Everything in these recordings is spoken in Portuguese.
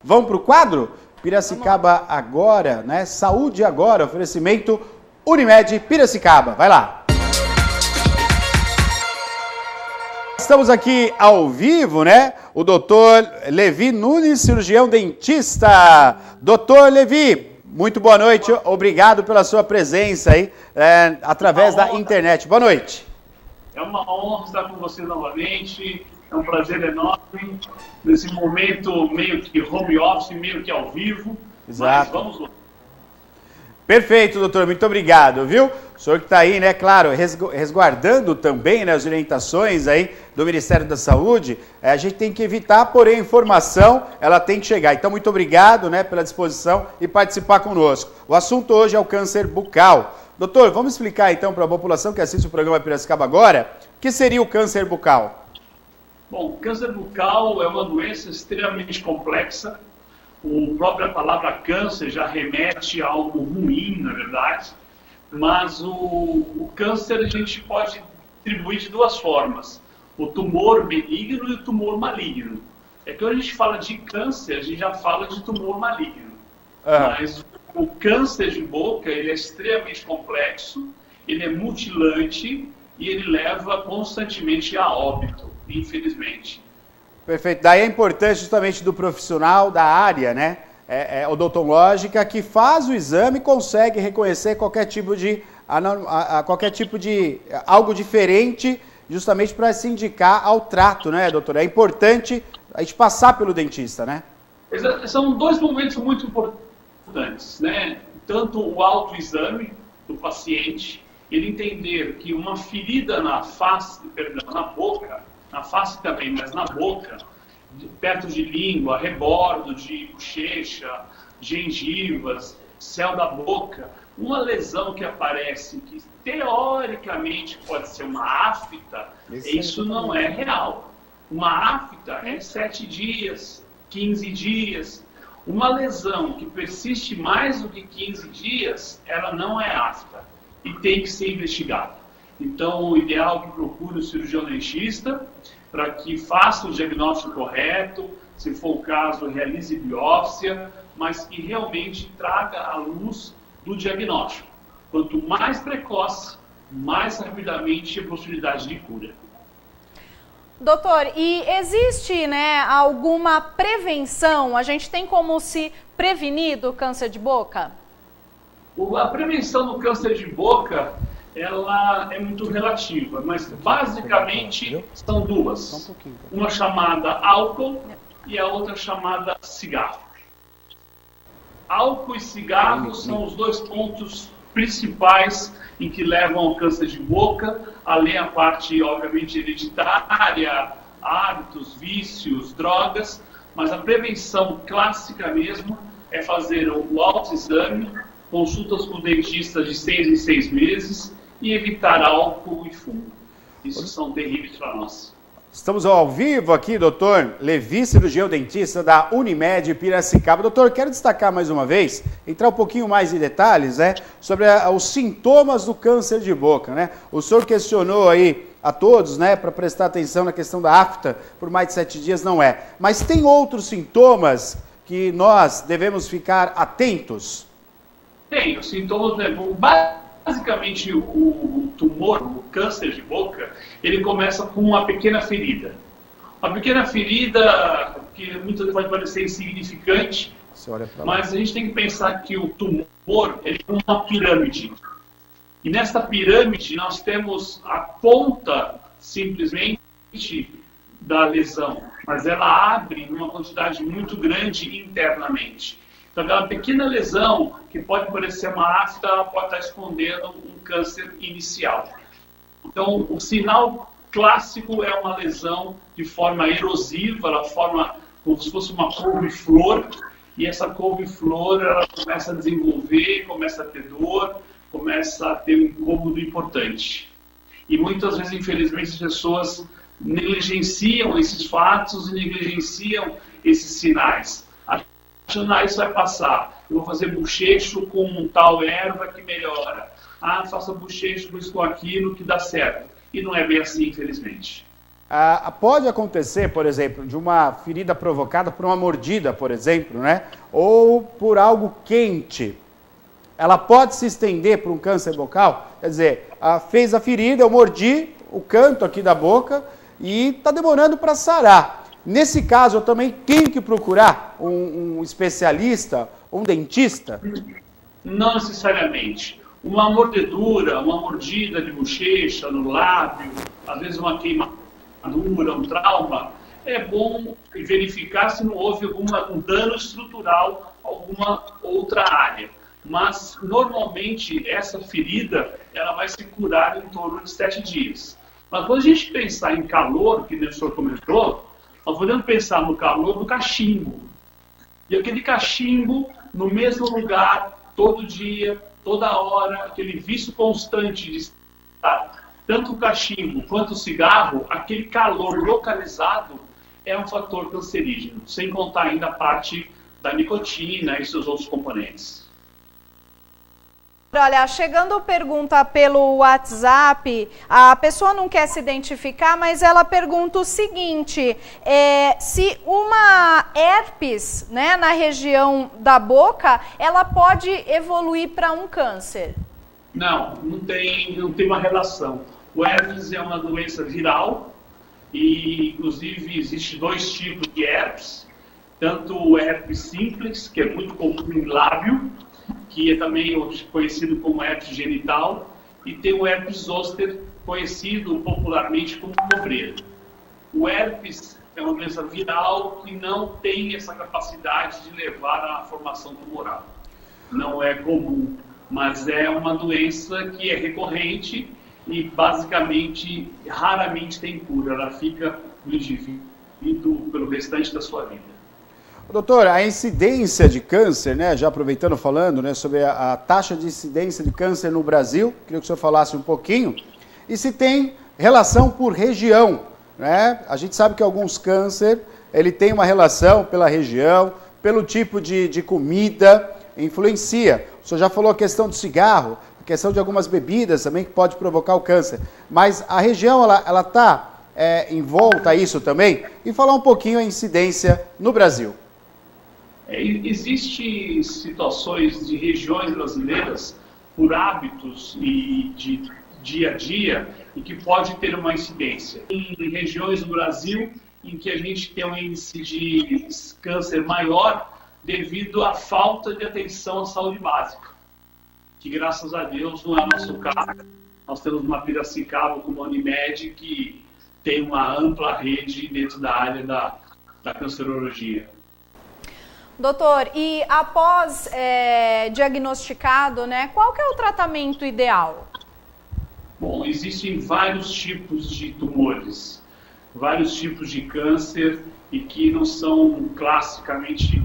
Vamos para o quadro? Piracicaba agora, né? Saúde agora, oferecimento Unimed Piracicaba. Vai lá. Estamos aqui ao vivo, né? O doutor Levi Nunes, cirurgião dentista. Doutor Levi, muito boa noite. Obrigado pela sua presença aí, através da internet. Boa noite. É uma honra estar com você novamente. É um prazer enorme. Nesse momento meio que home office, meio que ao vivo. Exato. Mas vamos lá. Perfeito, doutor. Muito obrigado, viu? O senhor que está aí, né, claro, resguardando também, né, as orientações aí do Ministério da Saúde, a gente tem que evitar, porém, a informação, ela tem que chegar. Então, muito obrigado, né, pela disposição e participar conosco. O assunto hoje é o câncer bucal. Doutor, vamos explicar, então, para a população que assiste o programa Piracicaba agora, o que seria o câncer bucal? Bom, o câncer bucal é uma doença extremamente complexa. A própria palavra câncer já remete a algo ruim, na verdade, mas o câncer a gente pode distribuir de duas formas, o tumor benigno e o tumor maligno. É que quando a gente fala de câncer, a gente já fala de tumor maligno, mas o câncer de boca ele é extremamente complexo, ele é mutilante e ele leva constantemente a óbito, infelizmente. Perfeito. Daí a importância justamente do profissional da área, né, odontológica, que faz o exame e consegue reconhecer qualquer tipo de algo diferente, justamente para se indicar ao trato, né, doutor? É importante a gente passar pelo dentista, né? São dois momentos muito importantes, né? Tanto o autoexame do paciente, ele entender que uma ferida na face, na boca, na face também, mas na boca, perto de língua, rebordo de bochecha, gengivas, céu da boca, uma lesão que aparece que teoricamente pode ser uma afta, isso não é real. Uma afta é 7 dias, 15 dias. Uma lesão que persiste mais do que 15 dias, ela não é afta e tem que ser investigada. Então, o ideal é que procure o cirurgião dentista para que faça o diagnóstico correto, se for o caso, realize biópsia, mas que realmente traga à luz do diagnóstico. Quanto mais precoce, mais rapidamente a possibilidade de cura. Doutor, e existe, né, alguma prevenção? A gente tem como se prevenir do câncer de boca? A prevenção do câncer de boca, ela é muito relativa, mas basicamente são duas. Uma chamada álcool e a outra chamada cigarro. Álcool e cigarro são os dois pontos principais em que levam ao câncer de boca, além a parte, obviamente, hereditária, hábitos, vícios, drogas, mas a prevenção clássica mesmo é fazer o autoexame, consultas com o dentista de 6 em 6 meses e evitar álcool e fumo. Isso são terríveis para nós. Estamos ao vivo aqui, doutor Levi, cirurgião dentista da Unimed Piracicaba. Doutor, quero destacar mais uma vez, entrar um pouquinho mais em detalhes, né, sobre os sintomas do câncer de boca, né? O senhor questionou aí a todos, né, para prestar atenção na questão da afta, por mais de 7 dias não é. Mas tem outros sintomas que nós devemos ficar atentos? Tem, os sintomas, basicamente o tumor, o câncer de boca, ele começa com uma pequena ferida. Uma pequena ferida que muitas vezes pode parecer insignificante, mas a gente tem que pensar que o tumor ele é uma pirâmide. E nessa pirâmide nós temos a ponta simplesmente da lesão, mas ela abre numa quantidade muito grande internamente. Então, aquela pequena lesão, que pode parecer uma afta, ela pode estar escondendo um câncer inicial. Então, o sinal clássico é uma lesão de forma erosiva, ela forma como se fosse uma couve-flor, e essa couve-flor ela começa a desenvolver, começa a ter dor, começa a ter um incômodo importante. E muitas vezes, infelizmente, as pessoas negligenciam esses fatos e negligenciam esses sinais. Achando, isso vai passar. Eu vou fazer bochecho com tal erva que melhora. Faça bochecho com isso com aquilo que dá certo. E não é bem assim, infelizmente. Pode acontecer, por exemplo, de uma ferida provocada por uma mordida, por exemplo, né? Ou por algo quente. Ela pode se estender para um câncer bucal? Quer dizer, fez a ferida, eu mordi o canto aqui da boca e está demorando para sarar. Nesse caso, eu também tenho que procurar um especialista, um dentista? Não necessariamente. Uma mordedura, uma mordida de bochecha, no lábio, às vezes uma queimadura, um trauma, é bom verificar se não houve um dano estrutural, alguma outra área. Mas, normalmente, essa ferida ela vai se curar em torno de 7 dias. Mas quando a gente pensar em calor, que o senhor comentou, nós podemos pensar no calor do cachimbo. E aquele cachimbo no mesmo lugar, todo dia, toda hora, aquele vício constante de estar, tanto o cachimbo quanto o cigarro, aquele calor localizado é um fator cancerígeno, sem contar ainda a parte da nicotina e seus outros componentes. Olha, chegando pergunta pelo WhatsApp, a pessoa não quer se identificar, mas ela pergunta o seguinte, se uma herpes, né, na região da boca, ela pode evoluir para um câncer? Não tem uma relação. O herpes é uma doença viral e, inclusive, existe 2 tipos de herpes, tanto o herpes simples, que é muito comum em lábio, que é também conhecido como herpes genital, e tem o herpes zoster, conhecido popularmente como cobreiro. O herpes é uma doença viral que não tem essa capacidade de levar à formação tumoral. Não é comum, mas é uma doença que é recorrente e basicamente, raramente tem cura. Ela fica no indivíduo pelo restante da sua vida. Doutor, a incidência de câncer, né, já aproveitando falando, né, sobre a taxa de incidência de câncer no Brasil, queria que o senhor falasse um pouquinho, e se tem relação por região, né? A gente sabe que alguns câncer, ele tem uma relação pela região, pelo tipo de comida, influencia. O senhor já falou a questão do cigarro, a questão de algumas bebidas também que pode provocar o câncer, mas a região, ela está envolta a isso também? E falar um pouquinho a incidência no Brasil. Existem situações de regiões brasileiras, por hábitos e de dia a dia, em que pode ter uma incidência. Em regiões do Brasil em que a gente tem um índice de câncer maior devido à falta de atenção à saúde básica, que graças a Deus não é o nosso caso. Nós temos uma Piracicaba como a Unimed que tem uma ampla rede dentro da área da cancerologia. Doutor, e após diagnosticado, né, qual que é o tratamento ideal? Bom, existem vários tipos de tumores, vários tipos de câncer e que não são classicamente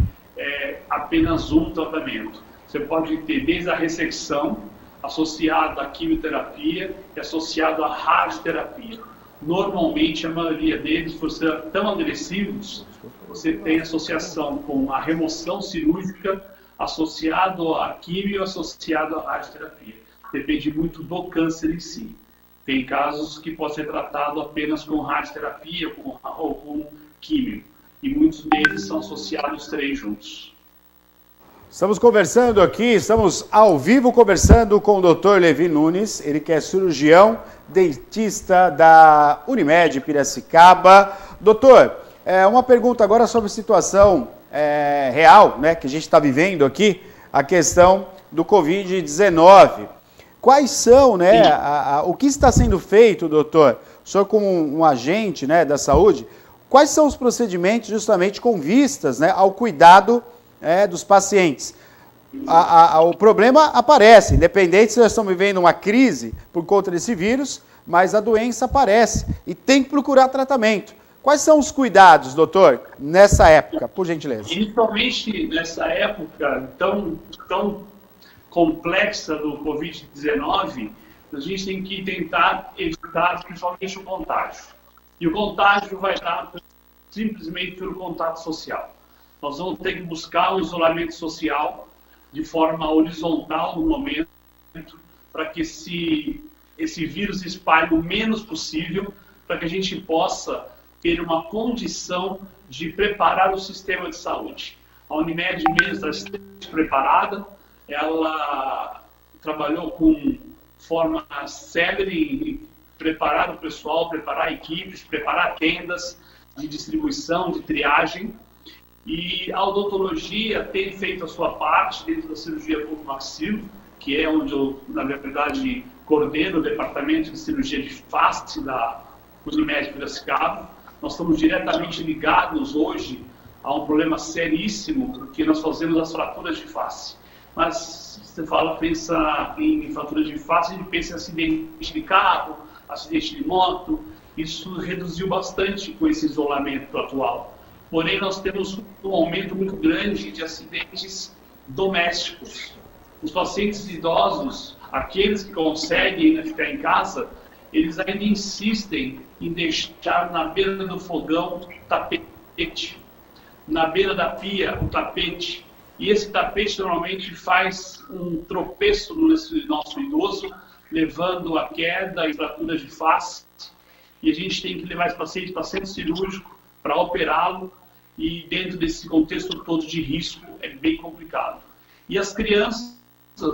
apenas um tratamento. Você pode ter desde a ressecção, associado à quimioterapia e associado à radioterapia. Normalmente, a maioria deles, por ser tão agressivos, você tem associação com a remoção cirúrgica, associado à quimio, associado à radioterapia. Depende muito do câncer em si. Tem casos que pode ser tratado apenas com radioterapia ou com quimio. E muitos deles são associados 3 juntos. Estamos conversando aqui, estamos ao vivo conversando com o Dr. Levi Nunes, ele que é cirurgião, dentista da Unimed Piracicaba. Doutor, uma pergunta agora sobre a situação real, né, que a gente está vivendo aqui, a questão do Covid-19. Quais são, né, o que está sendo feito, doutor, o senhor como um agente, né, da saúde, quais são os procedimentos justamente com vistas, né, ao cuidado dos pacientes? O problema aparece, independente se nós estamos vivendo uma crise por conta desse vírus, mas a doença aparece e tem que procurar tratamento. Quais são os cuidados, doutor, nessa época, por gentileza? Principalmente nessa época tão complexa do Covid-19, a gente tem que tentar evitar principalmente o contágio. E o contágio vai dar simplesmente pelo contato social. Nós vamos ter que buscar um isolamento social de forma horizontal no momento, para que esse vírus se espalhe o menos possível, para que a gente possa ter uma condição de preparar o sistema de saúde. A Unimed mesmo está extremamente preparada, ela trabalhou com forma célere em preparar o pessoal, preparar equipes, preparar tendas de distribuição, de triagem, e a odontologia tem feito a sua parte dentro da cirurgia bucomaxilo, que é onde eu, na verdade, coordeno o departamento de cirurgia de face da Unimed Piracicaba. Nós estamos diretamente ligados hoje a um problema seríssimo, porque nós fazemos as fraturas de face. Mas você pensa em fraturas de face, a gente pensa em acidente de carro, acidente de moto. Isso reduziu bastante com esse isolamento atual. Porém, nós temos um aumento muito grande de acidentes domésticos. Os pacientes idosos, aqueles que conseguem ainda ficar em casa, eles ainda insistem em deixar na beira do fogão o tapete, na beira da pia o tapete. E esse tapete normalmente faz um tropeço nesse nosso idoso, levando a queda e fraturas de face. E a gente tem que levar esse paciente para centro cirúrgico para operá-lo. E dentro desse contexto todo de risco, é bem complicado. E as crianças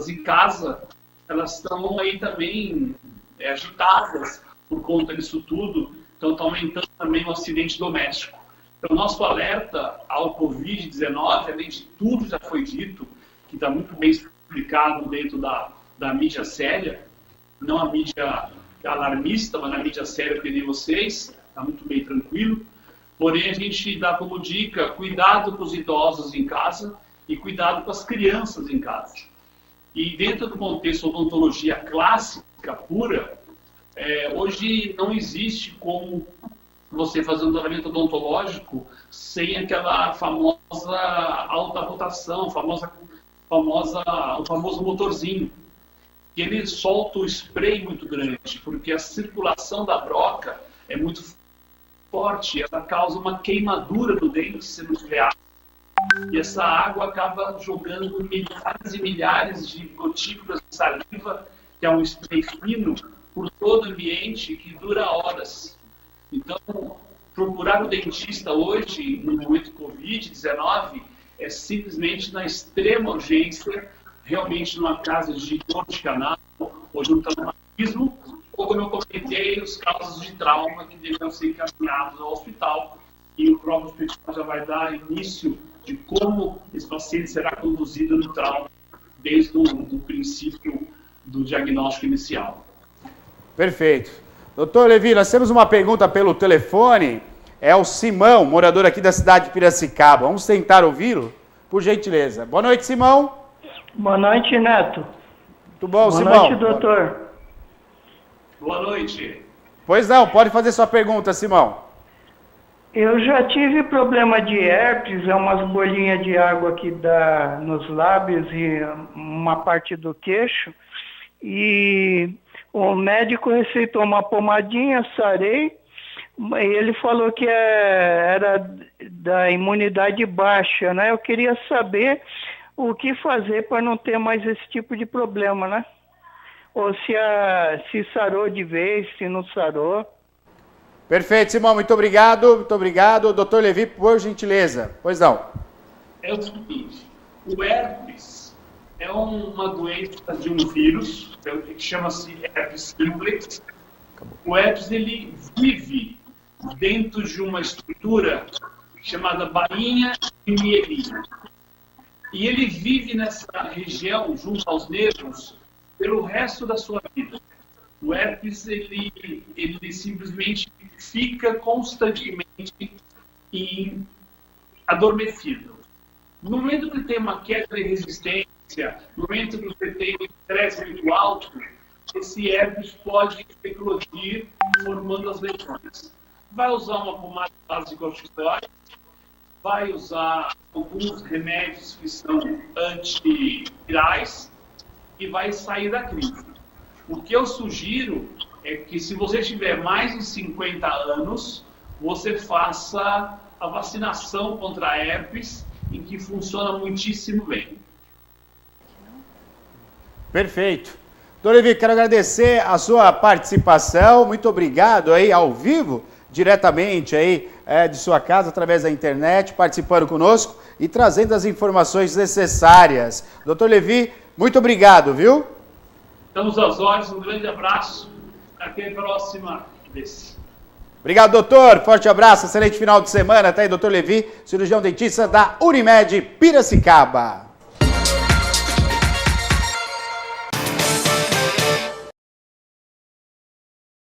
em casa, elas estão aí também agitadas por conta disso tudo, então está aumentando também o acidente doméstico. Então, nosso alerta ao Covid-19, além de tudo já foi dito, que está muito bem explicado dentro da mídia séria, não a mídia alarmista, mas a mídia séria que nem vocês, está muito bem tranquilo. Porém, a gente dá como dica, cuidado com os idosos em casa e cuidado com as crianças em casa. E dentro do contexto odontologia clássica, pura, hoje não existe como você fazer um tratamento odontológico sem aquela famosa alta rotação, o famoso motorzinho. E ele solta o spray muito grande, porque a circulação da broca é muito forte, ela causa uma queimadura no dente se não tiver água. E essa água acaba jogando milhares e milhares de gotículas de saliva, que é um spray fino, por todo o ambiente que dura horas. Então, procurar o dentista hoje, no momento Covid-19, é simplesmente na extrema urgência, realmente numa casa de dor de canal, ou de um traumatismo, ou, como eu comentei, os casos de trauma que devem ser encaminhados ao hospital, e o próprio hospital já vai dar início de como esse paciente será conduzido no trauma, desde o princípio do diagnóstico inicial. Perfeito. Doutor Levi, nós temos uma pergunta pelo telefone, é o Simão, morador aqui da cidade de Piracicaba. Vamos tentar ouvi-lo, por gentileza. Boa noite, Simão. Boa noite, Neto. Tudo bom, Boa Simão? Boa noite, doutor. Boa noite. Pois não, pode fazer sua pergunta, Simão. Eu já tive problema de herpes, é umas bolinhas de água que dá nos lábios e uma parte do queixo. E o médico receitou uma pomadinha, sarei, e ele falou que era da imunidade baixa, né? Eu queria saber o que fazer para não ter mais esse tipo de problema, né? Ou se sarou de vez, se não sarou. Perfeito, Simão, muito obrigado, muito obrigado. Doutor Levi, por gentileza. Pois não. É o seguinte, o herpes é uma doença de um vírus, que chama-se herpes simplex. O herpes, ele vive dentro de uma estrutura chamada bainha de mielina. E ele vive nessa região, junto aos nervos, pelo resto da sua vida. O herpes, ele simplesmente fica constantemente adormecido. No momento que tem uma queda de resistência, no momento que você tem um estresse muito alto, esse herpes pode eclodir, formando as lesões. Vai usar uma pomada de base de corticoide, vai usar alguns remédios que são antivirais e vai sair da crise. O que eu sugiro é que, se você tiver mais de 50 anos, você faça a vacinação contra a herpes, em que funciona muitíssimo bem. Perfeito. Doutor Levi, quero agradecer a sua participação, muito obrigado aí ao vivo, diretamente aí de sua casa, através da internet, participando conosco e trazendo as informações necessárias. Doutor Levi, muito obrigado, viu? Estamos às ordens, um grande abraço, até a próxima vez. Obrigado, doutor, forte abraço, excelente final de semana, tá aí, doutor Levi, cirurgião dentista da Unimed Piracicaba.